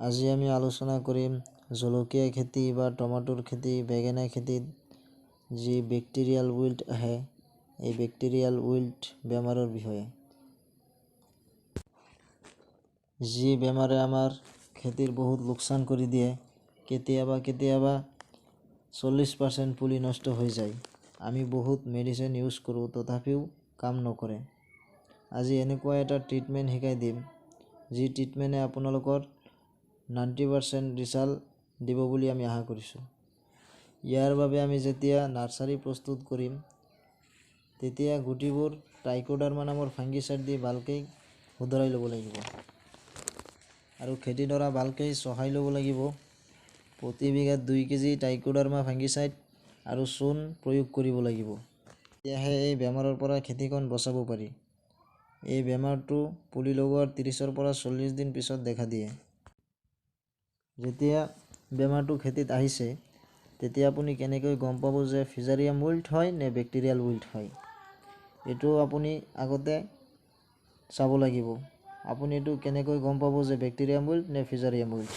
আজি আমি আলোচনা কৰিম জলকীয়া খেতি বা টমাটোৰ খেতি, বেঙেনা খেতিত যি বেক্টেৰিয়াল উইল্ট আহে, এই বেক্টেৰিয়াল উইল্ট বেমাৰৰ বিষয়ে। যি বেমাৰে আমাৰ খেতিৰ বহুত লোকচান কৰি দিয়ে। কেতিয়াবা 40% পুলি নষ্ট হৈ যায়। আমি বহুত মেডিচিন ইউজ কৰোঁ, তথাপিও কাম নকৰে। আজি এনেকুৱা এটা ট্ৰিটমেণ্ট শিকাই দিম, যি ট্ৰিটমেণ্টে আপোনালোকৰ 90% ৰিজাল্ট দিব বুলি আমি আশা কৰিছোঁ। ইয়াৰ বাবে আমি যেতিয়া নাৰ্চাৰী প্ৰস্তুত কৰিম, তেতিয়া গুটিবোৰ ট্ৰাইকোডাৰ্মা নামৰ ফাংগিচাইড দি ভালকৈ শুধৰাই ল'ব লাগিব আৰু খেতিডৰা ভালকৈ চহাই ল'ব লাগিব। প্ৰতি বিঘাত 2 কেজি ট্ৰাইকোডাৰ্মা ফাংগিচাইড আৰু চূণ প্ৰয়োগ কৰিব লাগিব। তেতিয়াহে এই বেমাৰৰ পৰা খেতিখন বচাব পাৰি। এই বেমাৰটো পুলি লগোৱাৰ 30 পৰা 40 দিন পিছত দেখা দিয়ে। যেতিয়া বেমাৰটো খেতিত আহিছে, তেতিয়া আপুনি কেনেকৈ গম পাব যে ফিজাৰিয়াম উইল্ট হয় নে বেক্টেৰিয়াল উইল্ট হয়, এইটো আপুনি আগতে চাব লাগিব। আপুনি এইটো কেনেকৈ গম পাব যে বেক্টেৰিয়াম উইল্ট নে ফিজাৰিয়াম উইল্ট?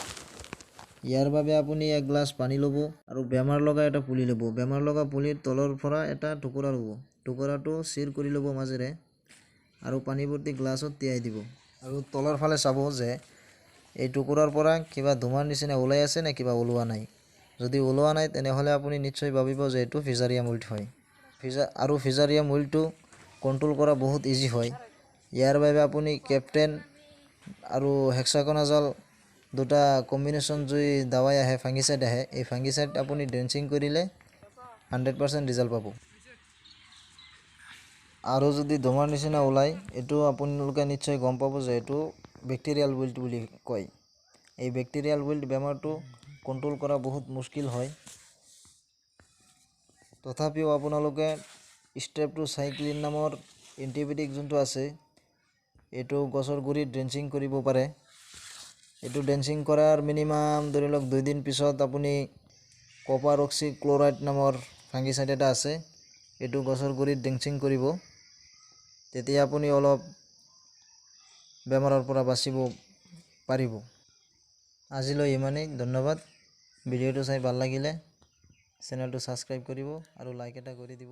ইয়াৰ বাবে আপুনি 1 গ্লাছ পানী ল'ব আৰু বেমাৰ লগা এটা পুলি ল'ব। বেমাৰ লগা পুলিৰ তলৰ পৰা এটা টুকুৰা ল'ব। টুকুৰাটো চিৰ কৰি ল'ব মাজেৰে আৰু পানী ভৰ্তি গ্লাছত তিয়াই দিব আৰু তলৰ ফালে চাব যে এই টুকুৰাৰ পৰা কিবা ধোঁৱাৰ নিচিনা ওলাই আছে নে কিবা ওলোৱা নাই। যদি ওলোৱা নাই, তেনেহ'লে আপুনি নিশ্চয় ভাবিব যে এইটো ফিজাৰিয়াম উইল্ট হয়। আৰু ফিজাৰিয়াম উইল্টটো কণ্ট্ৰল কৰা বহুত ইজি হয়। ইয়াৰ বাবে আপুনি কেপ্টেন আৰু হেক্সাকনাজল দুটা কম্বিনেশ্যন যি দাৱাই আহে, ফাংগিচাইড আহে, এই ফাংগিচাইড আপুনি ড্ৰেঞ্চিং কৰিলে 100% ৰিজাল্ট পাব। আৰু যদি ধোঁৱাৰ নিচিনা ওলায়, এইটো আপোনালোকে নিশ্চয় গম পাব যে এইটো বেক্টেৰিয়াল উইল্ট বুলি কয়। এই বেক্টেৰিয়াল উইল্ট বেমাৰটো কণ্ট্ৰল কৰা বহুত মুস্কিল হয়। তথাপিও আপোনালোকে ষ্ট্ৰেপ্টোচাইক্লিন নামৰ এণ্টিবায়'টিক যোনটো আছে, এইটো গছৰ গুৰিত ড্ৰেঞ্চিং কৰিব পাৰে। এইটো ড্ৰেঞ্চিং কৰাৰ মিনিমাম ধৰি লওক 2 দিন পিছত আপুনি কপাৰ অক্সি ক্লৰাইড নামৰ ফাংগিচাইড এটা আছে, এইটো গছৰ গুৰিত ড্ৰেঞ্চিং কৰিব। তেতিয়া আপুনি অলপ বেমাৰৰ পৰা বাচিব পাৰিব। আজিলৈ ইমানেই। ধন্যবাদ। ভিডিঅ'টো চাই ভাল লাগিলে চেনেলটো ছাবস্ক্ৰাইব কৰিব আৰু লাইক এটা কৰি দিব।